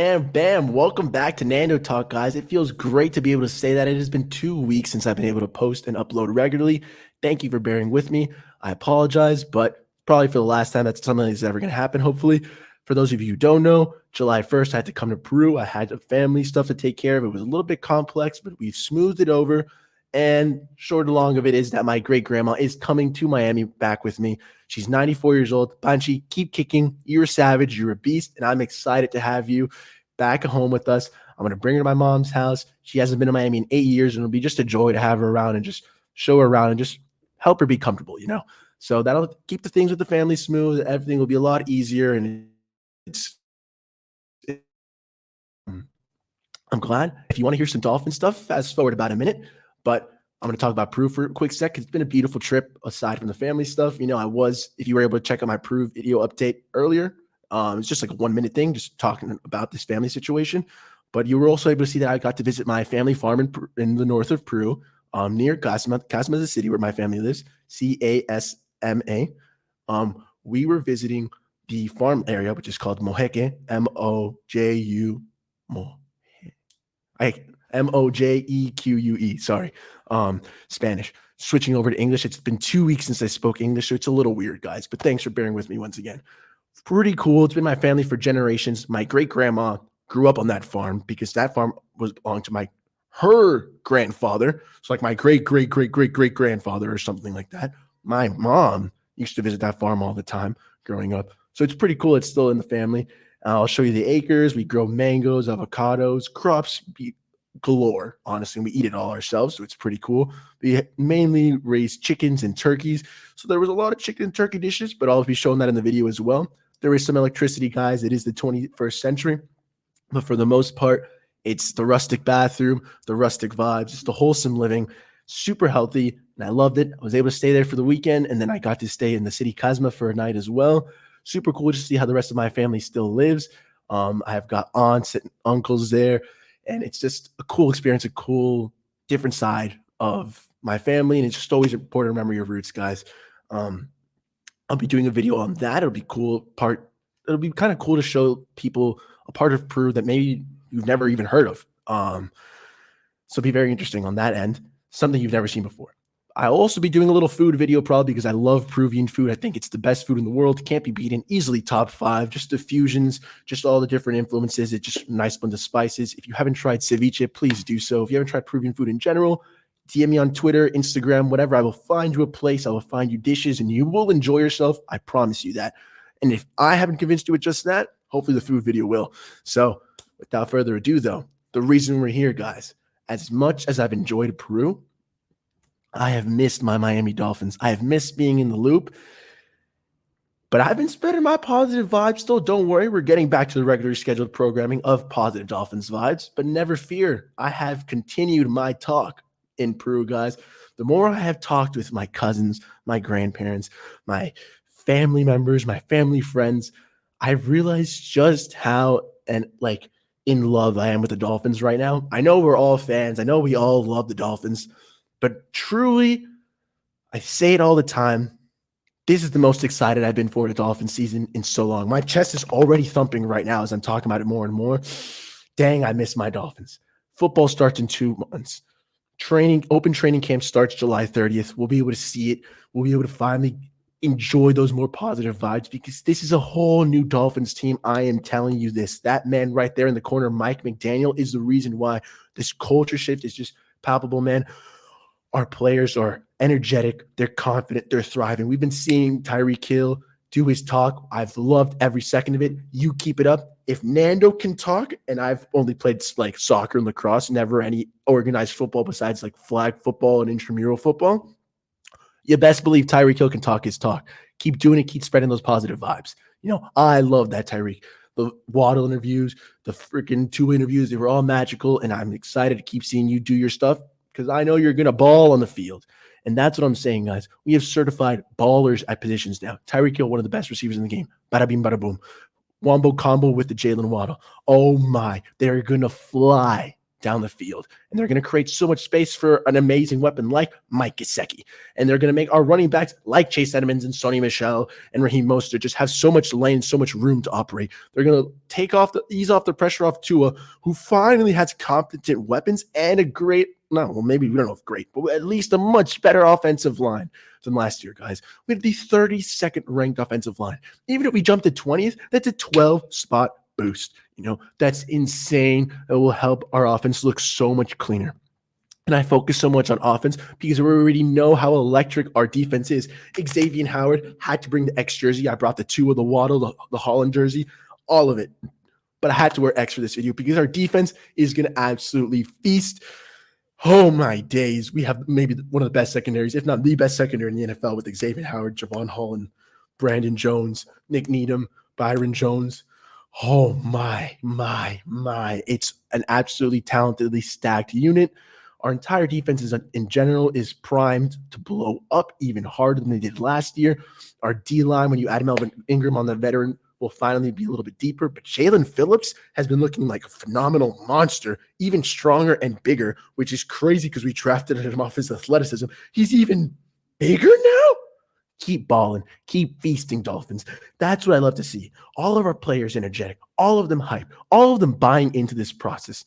And bam, welcome back to Nando Talk, guys. It feels great to be able to say that. It has been 2 weeks since I've been able to post and upload regularly. Thank you for bearing with me. I apologize, but probably for the last time that's something that's ever going to happen, hopefully. For those of you who don't know, July 1st, I had to come to Peru. I had family stuff to take care of. It was a little bit complex, but we've smoothed it over. And short and long of it is that my great grandma is coming to Miami back with me. She's 94 years old. Banshee, keep kicking. You're a savage. You're a beast. And I'm excited to have you back at home with us. I'm going to bring her to my mom's house. She hasn't been to Miami in 8 years, and it'll be just a joy to have her around and just show her around and just help her be comfortable. So that'll keep the things with the family smooth. Everything will be a lot easier. And I'm glad. If you want to hear some dolphin stuff, fast forward about a minute. But I'm going to talk about Peru for a quick sec. It's been a beautiful trip aside from the family stuff. If you were able to check out my Peru video update earlier, it's just like a 1-minute thing, just talking about this family situation. But you were also able to see that I got to visit my family farm in the north of Peru, near Casma. Casma is the city where my family lives, Casma. We were visiting the farm area, which is called Mojeque, Moju, Mojeque, sorry, Spanish. Switching over to English, it's been 2 weeks since I spoke English, so it's a little weird, guys, but thanks for bearing with me once again. Pretty cool. It's been my family for generations. My great-grandma grew up on that farm because that farm belonged to her grandfather. So like my great-great-great-great-great-grandfather or something like that. My mom used to visit that farm all the time growing up. So it's pretty cool. It's still in the family. I'll show you the acres. We grow mangoes, avocados, crops galore. Honestly, we eat it all ourselves, so it's pretty cool. We mainly raise chickens and turkeys. So there was a lot of chicken and turkey dishes, but I'll be showing that in the video as well. There is some electricity, guys. It is the 21st century, but for the most part, it's the rustic bathroom, the rustic vibes, just the wholesome living, super healthy, and I loved it. I was able to stay there for the weekend, and then I got to stay in the city Casma for a night as well. Super cool to see how the rest of my family still lives. I've got aunts and uncles there, and it's just a cool experience, a cool, different side of my family, and it's just always important to remember your roots, guys. I'll be doing a video on that. It'll be cool It'll be kind of cool to show people a part of Peru that maybe you've never even heard of. So it'll be very interesting on that end, something you've never seen before. I'll also be doing a little food video probably because I love Peruvian food. I think it's the best food in the world. Can't be beaten. Easily top 5. Just the fusions, just all the different influences. It's just a nice blend of spices. If you haven't tried ceviche, please do so. If you haven't tried Peruvian food in general, DM me on Twitter, Instagram, whatever. I will find you a place. I will find you dishes, and you will enjoy yourself. I promise you that. And if I haven't convinced you with just that, hopefully the food video will. So without further ado, though, the reason we're here, guys, as much as I've enjoyed Peru, I have missed my Miami Dolphins. I have missed being in the loop, but I've been spreading my positive vibes still. Don't worry. We're getting back to the regularly scheduled programming of positive Dolphins vibes, but never fear. I have continued my talk in Peru, guys. The more I have talked with my cousins, my grandparents, my family members, my family friends, I've realized just how in love I am with the Dolphins right now. I know we're all fans. I know we all love the Dolphins. But truly, I say it all the time, this is the most excited I've been for the Dolphins season in so long. My chest is already thumping right now as I'm talking about it more and more. Dang, I miss my Dolphins. Football starts in 2 months. Open training camp starts July 30th. We'll be able to see it. We'll be able to finally enjoy those more positive vibes because this is a whole new Dolphins team. I am telling you this. That man right there in the corner, Mike McDaniel, is the reason why this culture shift is just palpable, man. Our players are energetic. They're confident. They're thriving. We've been seeing Tyreek Hill do his talk. I've loved every second of it. You keep it up. If Nando can talk, and I've only played like soccer and lacrosse, never any organized football besides like flag football and intramural football, you best believe Tyreek Hill can talk his talk. Keep doing it. Keep spreading those positive vibes. I love that Tyreek. The Waddle interviews, the freaking Tua interviews, they were all magical, and I'm excited to keep seeing you do your stuff because I know you're going to ball on the field. And that's what I'm saying, guys. We have certified ballers at positions now. Tyreek Hill, one of the best receivers in the game. Bada bing, bada boom. Wombo combo with the Jalen Waddle. Oh, my. They're going to fly. down the field. And they're going to create so much space for an amazing weapon like Mike Gesicki. And they're going to make our running backs like Chase Edmonds and Sonny Michel and Raheem Mostert just have so much lane, so much room to operate. They're going to ease off the pressure off Tua, who finally has competent weapons and a great, maybe we don't know if great, but at least a much better offensive line than last year, guys. We have the 32nd ranked offensive line. Even if we jump to 20th, that's a 12-spot boost. That's insane. It will help our offense look so much cleaner. And I focus so much on offense because we already know how electric our defense is. Xavier Howard had to bring the X jersey. I brought the Tua, the Waddle, the Holland jersey, all of it. But I had to wear X for this video because our defense is going to absolutely feast. Oh, my days. We have maybe one of the best secondaries, if not the best secondary in the NFL with Xavier Howard, Javon Holland, Brandon Jones, Nick Needham, Byron Jones. Oh, my. It's an absolutely talentedly stacked unit. Our entire defense in general is primed to blow up even harder than they did last year. Our D-line, when you add Melvin Ingram on the veteran, will finally be a little bit deeper. But Jalen Phillips has been looking like a phenomenal monster, even stronger and bigger, which is crazy because we drafted him off his athleticism. He's even bigger now? Keep balling. Keep feasting, Dolphins. That's what I love to see. All of our players energetic, all of them hype, all of them buying into this process.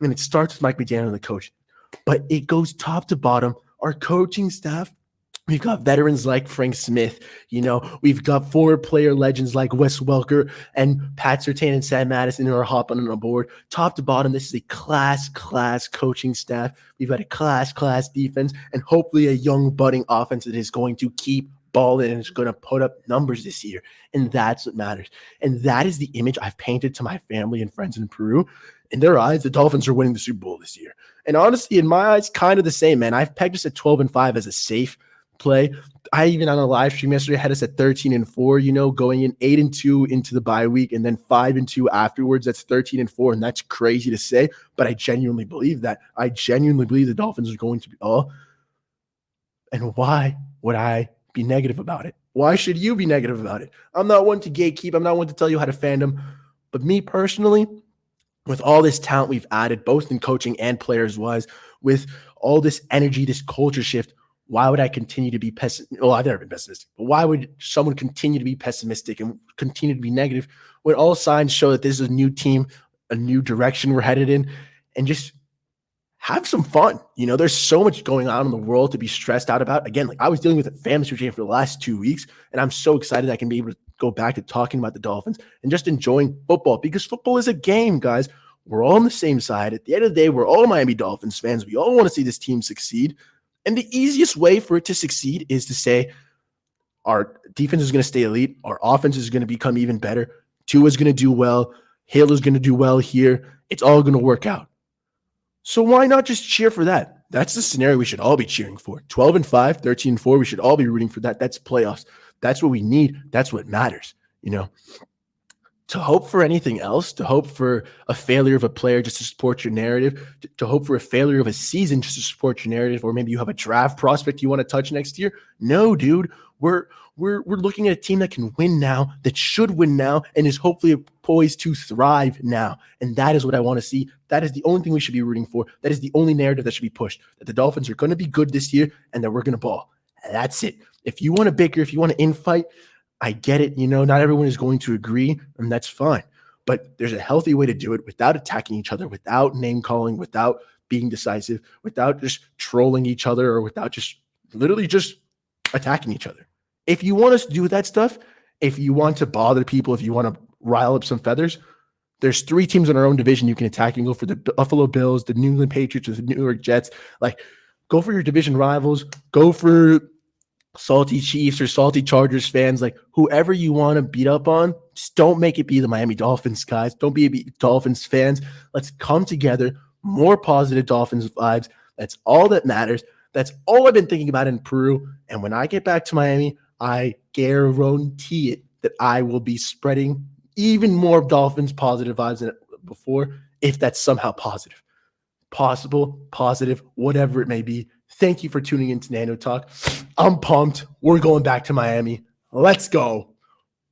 And it starts with Mike McDaniel and the coach. But it goes top to bottom. Our coaching staff, we've got veterans like Frank Smith. We've got former player legends like Wes Welker and Pat Surtain and Sam Madison who are hopping on board. Top to bottom, this is a class coaching staff. We've got a class defense and hopefully a young budding offense that is going to keep balling and is going to put up numbers this year. And that's what matters. And that is the image I've painted to my family and friends in Peru. In their eyes, the Dolphins are winning the Super Bowl this year. And honestly, in my eyes, kind of the same, man. I've pegged us at 12-5 as a safe play. I even on a live stream yesterday had us at 13-4, going in 8-2 into the bye week and then 5-2 afterwards. That's 13-4, and that's crazy to say, but I genuinely believe that. I genuinely believe the Dolphins are going to be And why would I be negative about it? Why should you be negative about it? I'm not one to gatekeep. I'm not one to tell you how to fandom. But me personally, with all this talent we've added, both in coaching and players-wise, with all this energy, this culture shift, why would I continue to be pessimistic? Well, I've never been pessimistic, but why would someone continue to be pessimistic and continue to be negative when all signs show that this is a new team, a new direction we're headed in, and just have some fun. There's so much going on in the world to be stressed out about. Again, I was dealing with a family situation for the last 2 weeks, and I'm so excited I can be able to go back to talking about the Dolphins and just enjoying football because football is a game, guys. We're all on the same side. At the end of the day, we're all Miami Dolphins fans. We all want to see this team succeed. And the easiest way for it to succeed is to say our defense is going to stay elite. Our offense is going to become even better. Tua is going to do well. Halo is going to do well here. It's all going to work out. So why not just cheer for that? That's the scenario we should all be cheering for. 12-5, 13-4, we should all be rooting for that. That's playoffs. That's what we need. That's what matters, To hope for anything else, to hope for a failure of a player just to support your narrative, to hope for a failure of a season just to support your narrative, or maybe you have a draft prospect you want to touch next year. No, dude. We're looking at a team that can win now, that should win now, and is hopefully poised to thrive now. And that is what I want to see. That is the only thing we should be rooting for. That is the only narrative that should be pushed, that the Dolphins are going to be good this year and that we're going to ball. That's it. If you want to bicker, if you want to infight, I get it. Not everyone is going to agree, and that's fine. But there's a healthy way to do it without attacking each other, without name calling, without being decisive, without just trolling each other, or without just literally just attacking each other. If you want us to do that stuff, if you want to bother people, if you want to rile up some feathers, there's 3 teams in our own division you can attack. You can go for the Buffalo Bills, the New England Patriots, or the New York Jets. Go for your division rivals. Go for salty Chiefs or salty Chargers fans. Whoever you want to beat up on, just don't make it be the Miami Dolphins, guys. Don't be Dolphins fans. Let's come together. More positive Dolphins vibes. That's all that matters. That's all I've been thinking about in Peru. And when I get back to Miami, I guarantee it that I will be spreading even more Dolphins positive vibes than before, if that's somehow positive. Possible, positive, whatever it may be. Thank you for tuning in to Nando Talk. I'm pumped. We're going back to Miami. Let's go.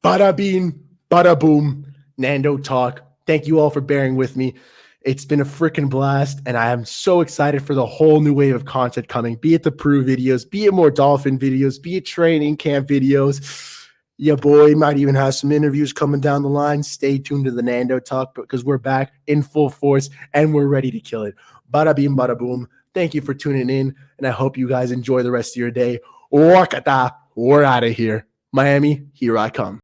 Bada bing, bada boom. Nando Talk. Thank you all for bearing with me. It's been a freaking blast, and I am so excited for the whole new wave of content coming, be it the Peru videos, be it more Dolphin videos, be it training camp videos. Yeah, boy, might even have some interviews coming down the line. Stay tuned to the Nando Talk because we're back in full force and we're ready to kill it. Bada beam, bada boom. Thank you for tuning in, and I hope you guys enjoy the rest of your day. Wakata, we're out of here. Miami, here I come.